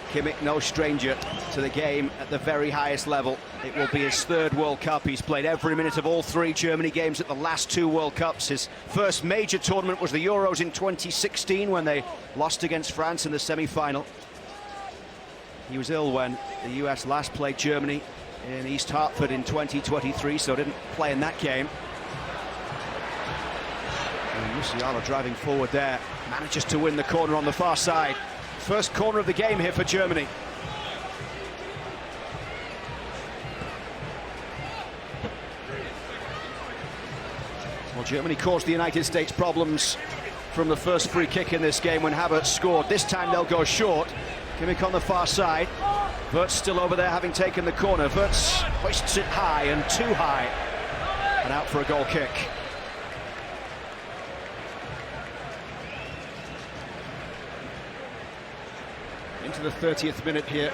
Kimmich, no stranger to the game at the very highest level. It will be his third World Cup. He's played every minute of all three Germany games at the last two World Cups. His first major tournament was the Euros in 2016 when they lost against France in the semi-final. He was ill when the US last played Germany in East Hartford in 2023, so didn't play in that game. And Musiala driving forward there, manages to win the corner on the far side. First corner of the game here for Germany. Well, Germany caused the United States problems from the first free kick in this game when Havertz scored. This time they'll go short. Kimmich on the far side. Wirtz still over there having taken the corner. Wirtz hoists it high and too high. And out for a goal kick. Into the 30th minute here.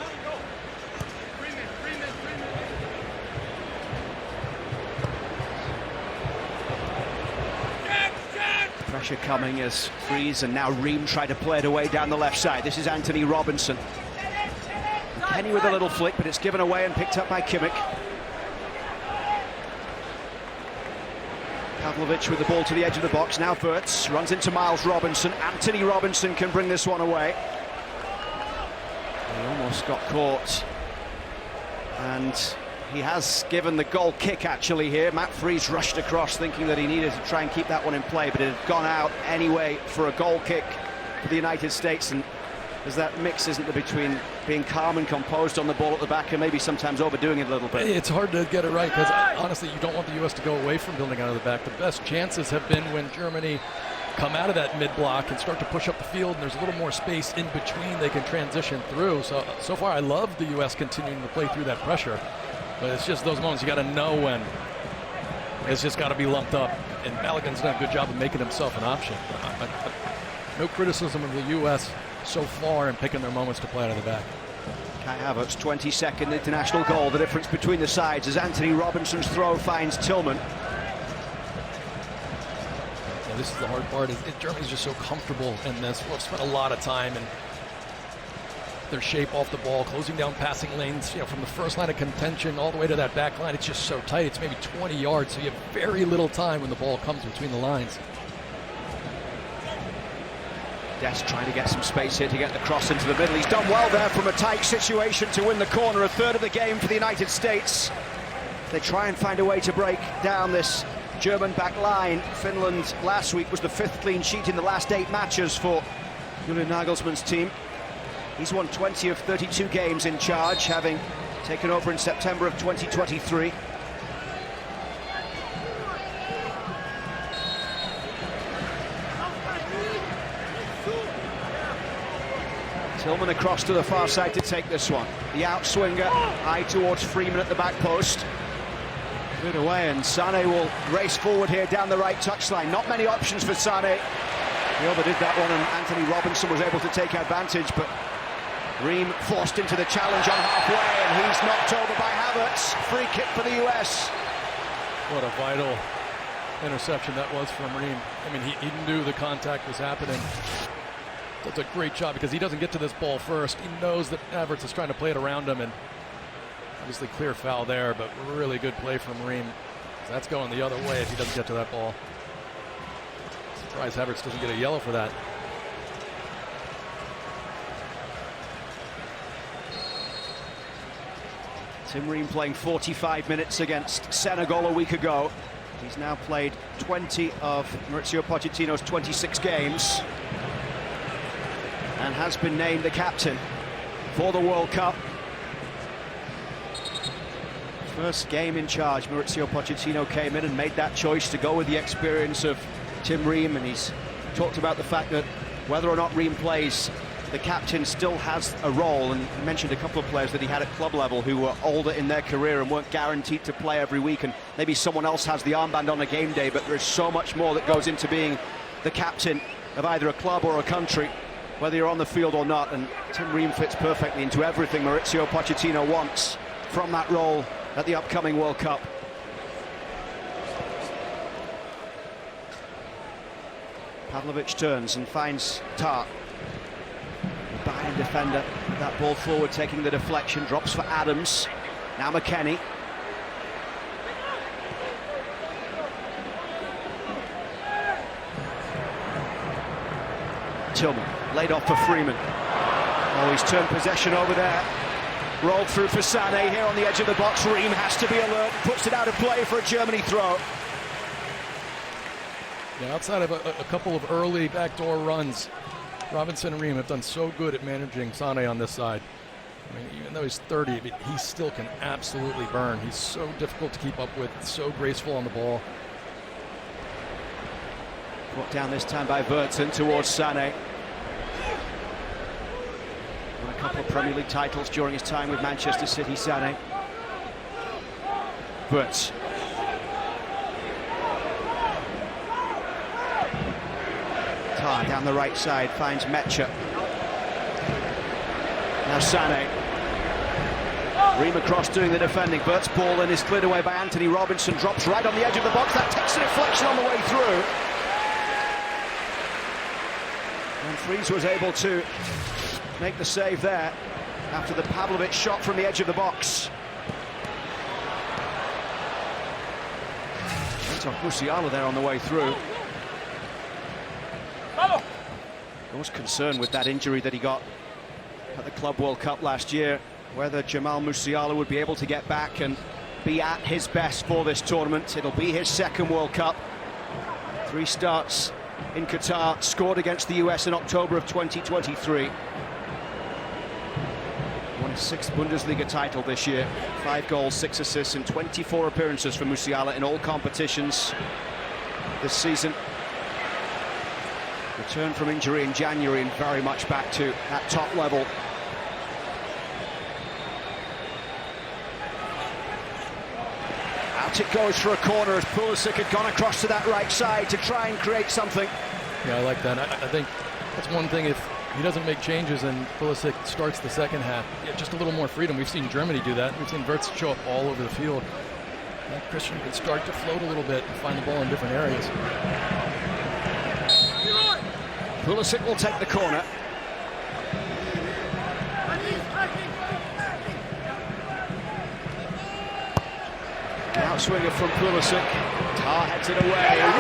Pressure coming as Fries and now Ream try to play it away down the left side. This is Anthony Robinson. Kenny with a little flick, but it's given away and picked up by Kimmich. Pavlovic with the ball to the edge of the box. Now Wirtz runs into Miles Robinson. Anthony Robinson can bring this one away. He almost got caught, and he has given the goal kick actually here. Matt Fries rushed across thinking that he needed to try and keep that one in play, but it had gone out anyway for a goal kick for the United States. And there's that mix, isn't there, between being calm and composed on the ball at the back and maybe sometimes overdoing it a little bit. It's hard to get it right because honestly you don't want the US to go away from building out of the back. The best chances have been when Germany come out of that mid-block and start to push up the field, and there's a little more space in between they can transition through. So far I love the US continuing to play through that pressure, but it's just those moments you got to know when it's just got to be lumped up, and Balogun's done a good job of making himself an option. No criticism of the US so far in picking their moments to play out of the back. Kai Havertz, 22nd international goal, the difference between the sides as Anthony Robinson's throw finds Tillman. This is the hard part. Germany's just so comfortable in this. We've spent a lot of time in their shape off the ball, closing down passing lanes, from the first line of contention all the way to that back line. It's just so tight. It's maybe 20 yards, so you have very little time when the ball comes between the lines. Dest trying to get some space here to get the cross into the middle. He's done well there from a tight situation to win the corner. A third of the game for the United States. They try and find a way to break down this German back line. Finland last week was the 5th clean sheet in the last 8 matches for Julian Nagelsmann's team. He's won 20 of 32 games in charge, having taken over in September of 2023. Tillman across to the far side to take this one. The outswinger, eye towards Freeman at the back post. Good away, and Sané will race forward here down the right touchline. Not many options for Sané. He overdid that one, and Anthony Robinson was able to take advantage, but Ream forced into the challenge on halfway, and he's knocked over by Havertz. Free kick for the US. What a vital interception that was from Ream. I mean, he knew the contact was happening. Does a great job because he doesn't get to this ball first. He knows that Havertz is trying to play it around him, and obviously clear foul there, but really good play from Ream. That's going the other way if he doesn't get to that ball. Surprised Havertz doesn't get a yellow for that. Tim Ream playing 45 minutes against Senegal a week ago. He's now played 20 of Mauricio Pochettino's 26 games and has been named the captain for the World Cup. First game in charge, Mauricio Pochettino came in and made that choice to go with the experience of Tim Ream, and he's talked about the fact that whether or not Ream plays, the captain still has a role, and he mentioned a couple of players that he had at club level who were older in their career and weren't guaranteed to play every week, and maybe someone else has the armband on a game day, but there's so much more that goes into being the captain of either a club or a country, whether you're on the field or not, and Tim Ream fits perfectly into everything Mauricio Pochettino wants from that role at the upcoming World Cup. Pavlovic turns and finds Tart. Bayern German defender, that ball forward, taking the deflection, drops for Adams. Now McKennie. Tillman, laid off for Freeman. Oh, he's turned possession over there. Rolled through for Sané here on the edge of the box. Ream has to be alert, puts it out of play for a Germany throw. Yeah, outside of a couple of early backdoor runs, Robinson and Ream have done so good at managing Sané on this side. I mean, even though he's 30, he still can absolutely burn. He's so difficult to keep up with, so graceful on the ball. Brought down this time by Vertonghen towards Sané. Won a couple of Premier League titles during his time with Manchester City, Sané. Vertonghen. Tar down the right side, finds Mecha. Now Sané. Ream across doing the defending. Bert's ball in is cleared away by Anthony Robinson. Drops right on the edge of the box. That takes a deflection on the way through. And Fries was able to make the save there after the Pavlovic shot from the edge of the box. Musiala there on the way through. There was concern with that injury that he got at the Club World Cup last year, whether Jamal Musiala would be able to get back and be at his best for this tournament. It'll be his second World Cup. 3 starts in Qatar, scored against the US in October of 2023. Won his 6th Bundesliga title this year. 5 goals, 6 assists in 24 appearances for Musiala in all competitions this season. Returned from injury in January and very much back to that top level. Out it goes for a corner as Pulisic had gone across to that right side to try and create something. Yeah, I like that. I think that's one thing. If he doesn't make changes and Pulisic starts the second half, yeah, just a little more freedom. We've seen Germany do that. We've seen Wirtz show up all over the field. And Christian can start to float a little bit and find the ball in different areas. Pulisic will take the corner. Outswinger from Pulisic. Tar heads it away. Oh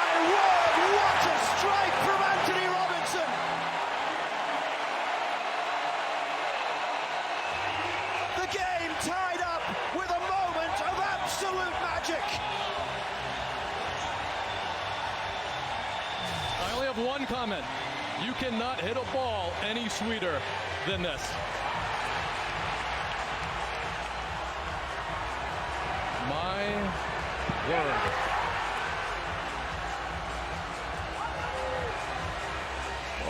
my word, what a strike from Anthony Robinson! The game tied up with a moment of absolute magic. I only have one comment. You cannot hit a ball any sweeter than this. My word.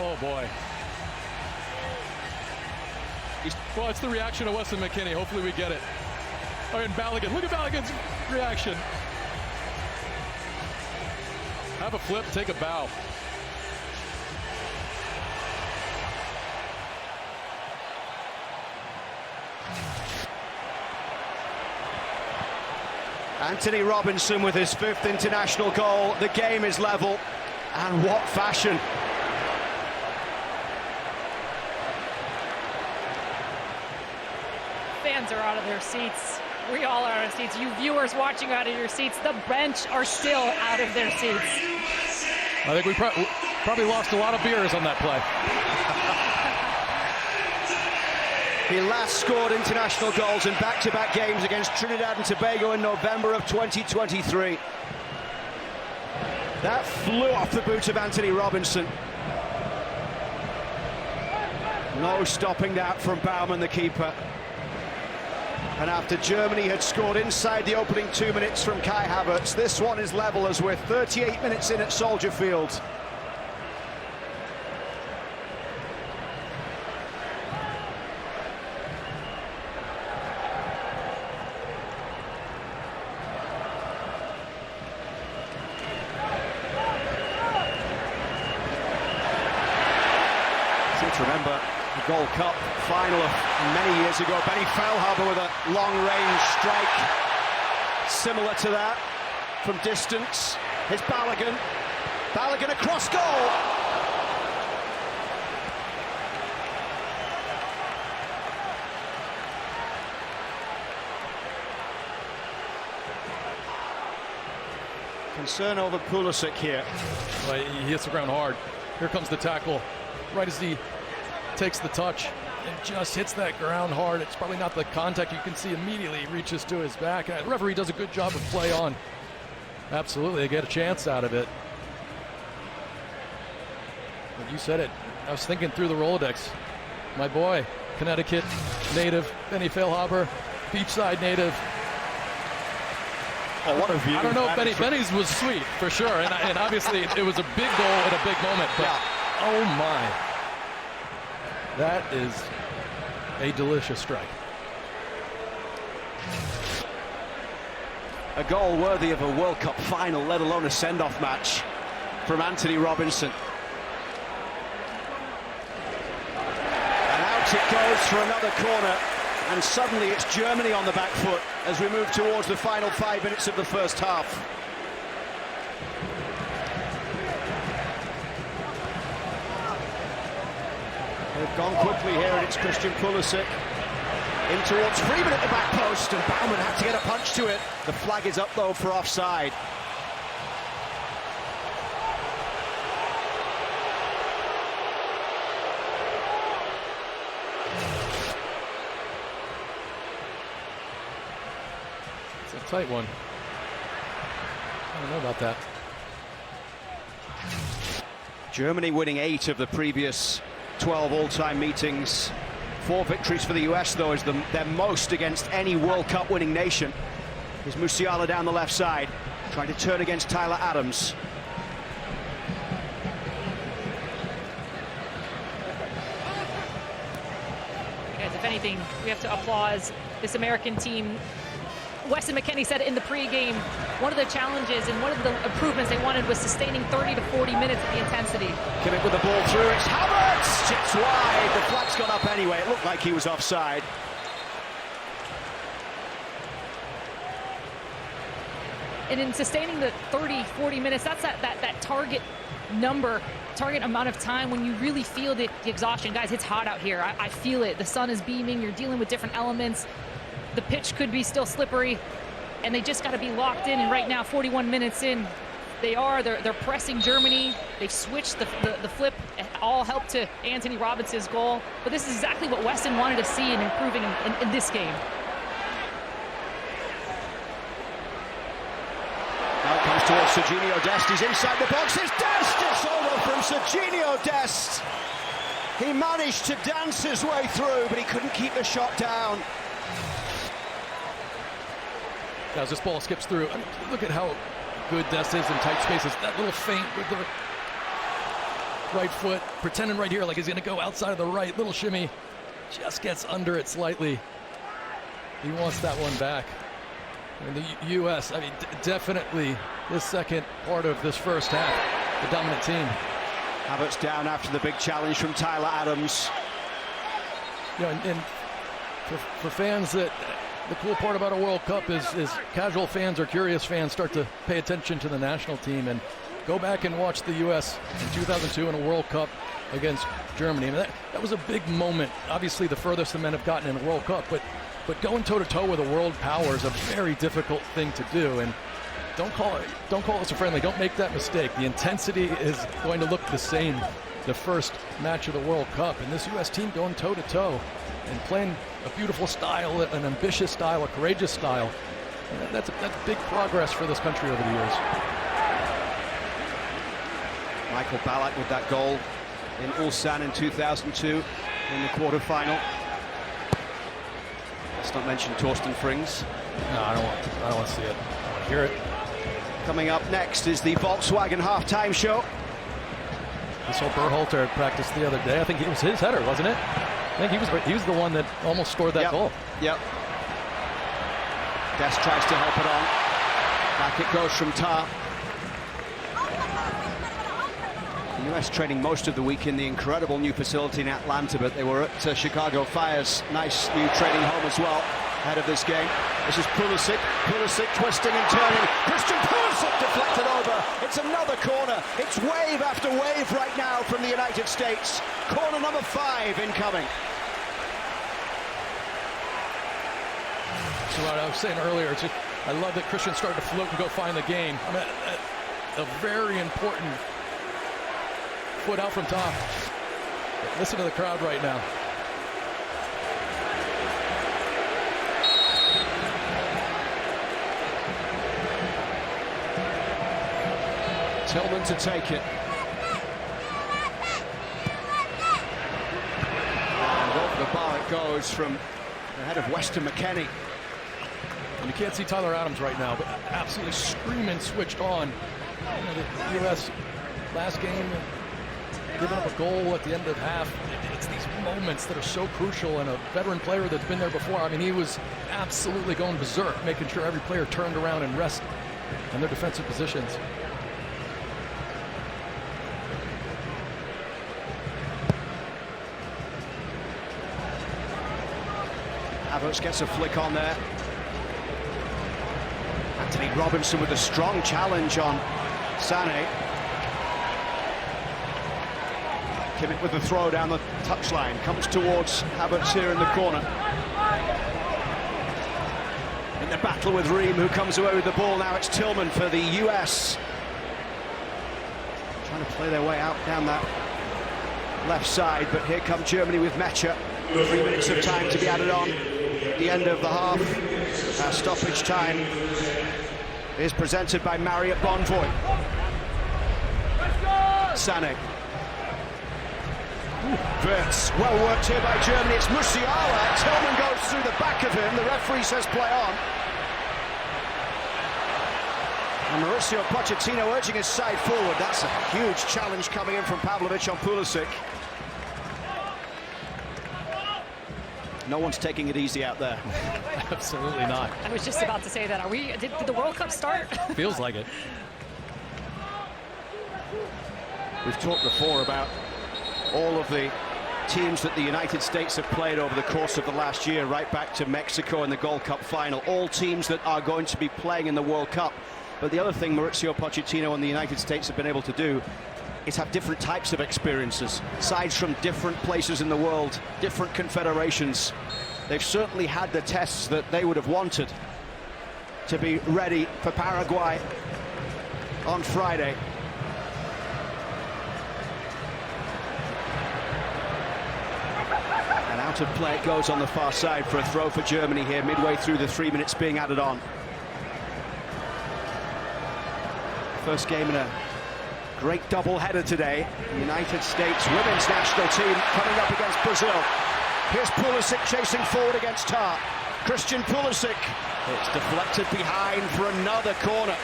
Oh boy. Well, it's the reaction of Weston McKennie. Hopefully we get it. Oh, and Balogun. Look at Balogun's reaction. Have a flip, take a bow. Anthony Robinson with his 5th international goal. The game is level, and what fashion. Fans are out of their seats. We all are out of seats. You viewers watching out of your seats. The bench are still out of their seats. I think we probably lost a lot of beers on that play. He last scored international goals in back-to-back games against Trinidad and Tobago in November of 2023. That flew off the boot of Anthony Robinson. No stopping that from Baumann, the keeper. And after Germany had scored inside the opening 2 minutes from Kai Havertz, this one is level as we're 38 minutes in at Soldier Field. Remember the Gold Cup final of many years ago. Benny Feilhaber with a long-range strike similar to that from distance. Here's Balogun. Balogun across goal. Concern over Pulisic here. Well, he hits the ground hard. Here comes the tackle. Right as he takes the touch and just hits that ground hard. It's probably not the contact. You can see immediately he reaches to his back. And the referee does a good job of play on. Absolutely, they get a chance out of it. But you said it. I was thinking through the Rolodex. My boy, Connecticut native, Benny Feilhaber, beachside native. Oh, what a view. I don't know if Benny's was sweet, for sure. And obviously, it was a big goal at a big moment. But, oh, my. That is a delicious strike. A goal worthy of a World Cup final, let alone a send-off match from Anthony Robinson. And out it goes for another corner. And suddenly it's Germany on the back foot as we move towards the final 5 minutes of the first half. They've gone quickly here, and it's Christian Pulisic in towards Freeman at the back post, and Baumann had to get a punch to it. The flag is up though for offside. It's a tight one. I don't know about that. Germany winning 8 of the previous 12 all-time meetings. 4 victories for the US, though, is their most against any World Cup winning nation. Here's Musiala down the left side, trying to turn against Tyler Adams. Guys, if anything, we have to applaud this American team. Weston McKennie said in the pregame, one of the challenges and one of the improvements they wanted was sustaining 30 to 40 minutes of the intensity. Kimmich with the ball through, it's Havertz! Chips wide, the flag's gone up anyway. It looked like he was offside. And in sustaining the 30, 40 minutes, that's that target number, target amount of time when you really feel the exhaustion. Guys, it's hot out here. I feel it. The sun is beaming. You're dealing with different elements. The pitch could be still slippery, and they just got to be locked in. And right now, 41 minutes in, they're pressing Germany. They've switched the flip. It all helped to Anthony Robinson's goal. But this is exactly what Weston wanted to see in improving in this game. Now it comes towards Serginho Dest. He's inside the box. It's Dest! It's over from Serginho Dest. He managed to dance his way through, but he couldn't keep the shot down. As this ball skips through, I mean, look at how good Dest is in tight spaces. That little feint with the right foot, pretending right here like he's going to go outside of the right. Little shimmy, just gets under it slightly. He wants that one back. And the U.S., I mean, definitely this second part of this first half, the dominant team. Havertz down after the big challenge from Tyler Adams. You know, and for fans that... The cool part about a World Cup is casual fans or curious fans start to pay attention to the national team and go back and watch the U.S. in 2002 in a World Cup against Germany. I mean, that was a big moment. Obviously, the furthest the men have gotten in a World Cup, but going toe-to-toe with a world power is a very difficult thing to do. And don't call us a friendly. Don't make that mistake. The intensity is going to look the same the first match of the World Cup. And this U.S. team going toe-to-toe and playing a beautiful style, an ambitious style, a courageous style. And that's big progress for this country over the years. Michael Ballack with that goal in Ulsan in 2002 in the quarterfinal. Let's not mention Torsten Frings. No, I don't want to see it. I want to hear it. Coming up next is the Volkswagen halftime show. This whole Berhalter had practiced the other day. I think it was his header, wasn't it? I think he was the one that almost scored that goal. Yep. Dest tries to help it on. Back it goes from Tar. The US training most of the week in the incredible new facility in Atlanta, but they were at Chicago Fire's nice new training home as well ahead of this game. This is Pulisic. Pulisic twisting and turning. Christian Pulisic deflected over. It's another corner. It's wave after wave right now from the United States. Corner number 5 incoming. So what I was saying earlier, I love that Christian started to float and go find the game. I mean, a very important foot out from top. But listen to the crowd right now. Tillman to take it. And over the bar it goes from the head of Weston McKennie. And you can't see Tyler Adams right now, but absolutely screaming, switched on. You know, the U.S. last game, giving up a goal at the end of half. It's these moments that are so crucial, and a veteran player that's been there before. I mean, he was absolutely going berserk, making sure every player turned around and rest in their defensive positions. Havertz gets a flick on there. Anthony Robinson with a strong challenge on Sané. Kimmich with the throw down the touchline. Comes towards Havertz here in the corner. In the battle with Ream, who comes away with the ball. Now it's Tillman for the US. Trying to play their way out down that left side, but here come Germany with Mecha. 3 minutes of time to be added on. The end of the half. Our stoppage time is presented by Marriott Bonvoy. Sané. Wirtz, well worked here by Germany. It's Musiala. Tillman goes through the back of him. The referee says play on. And Mauricio Pochettino urging his side forward. That's a huge challenge coming in from Pavlovic on Pulisic. No one's taking it easy out there. Absolutely not. I was just about to say that. Did the World Cup start? Feels like it. We've talked before about all of the teams that the United States have played over the course of the last year, right back to Mexico in the Gold Cup final. All teams that are going to be playing in the World Cup. But the other thing Mauricio Pochettino and the United States have been able to do is have different types of experiences. Sides from different places in the world, different confederations. They've certainly had the tests that they would have wanted to be ready for Paraguay on Friday. And out of play it goes on the far side for a throw for Germany here, midway through the 3 minutes being added on. First game in a great double-header today. The United States women's national team coming up against Brazil. Here's Pulisic chasing forward against Tar. Christian Pulisic. It's deflected behind for another corner.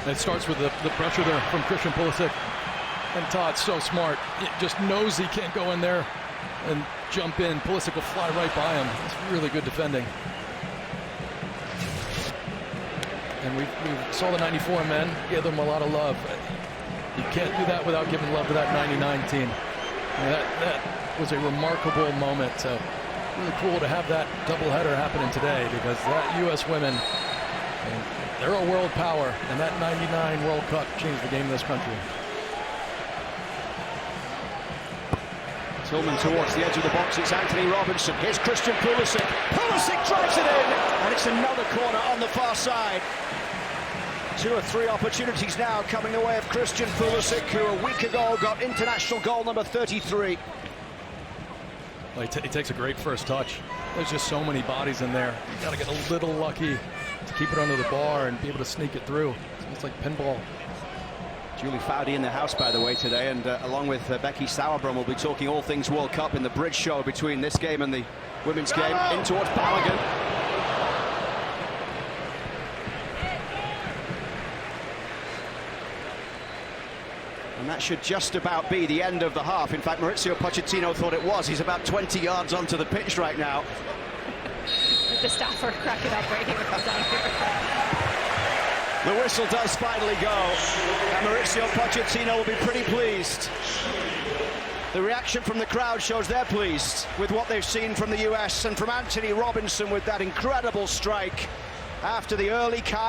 It starts with the pressure there from Christian Pulisic. And Todd's so smart. He just knows he can't go in there and jump in. Pulisic will fly right by him. It's really good defending. And we saw the 94 men, gave them a lot of love. You can't do that without giving love to that 99 team. And that was a remarkable moment. So really cool to have that doubleheader happening today, because that U.S. women, they're a world power, and that 99 World Cup changed the game in this country. Tillman towards the edge of the box. It's Anthony Robinson. Here's Christian Pulisic. Pulisic drives it in, and it's another corner on the far side. 2 or 3 opportunities now coming the way of Christian Pulisic, who a week ago got international goal number 33. Well, he takes a great first touch. There's just so many bodies in there. You got to get a little lucky to keep it under the bar and be able to sneak it through. It's like pinball. Julie Foudy in the house, by the way, today, and along with Becky Sauerbrunn, we'll be talking all things World Cup in the bridge show between this game and the women's game. In towards Balogun. And that should just about be the end of the half. In fact, Mauricio Pochettino thought it was. He's about 20 yards onto the pitch right now. The staff are cracking up right here. Down here. The whistle does finally go, and Mauricio Pochettino will be pretty pleased. The reaction from the crowd shows they're pleased with what they've seen from the US, and from Anthony Robinson with that incredible strike after the early Kai.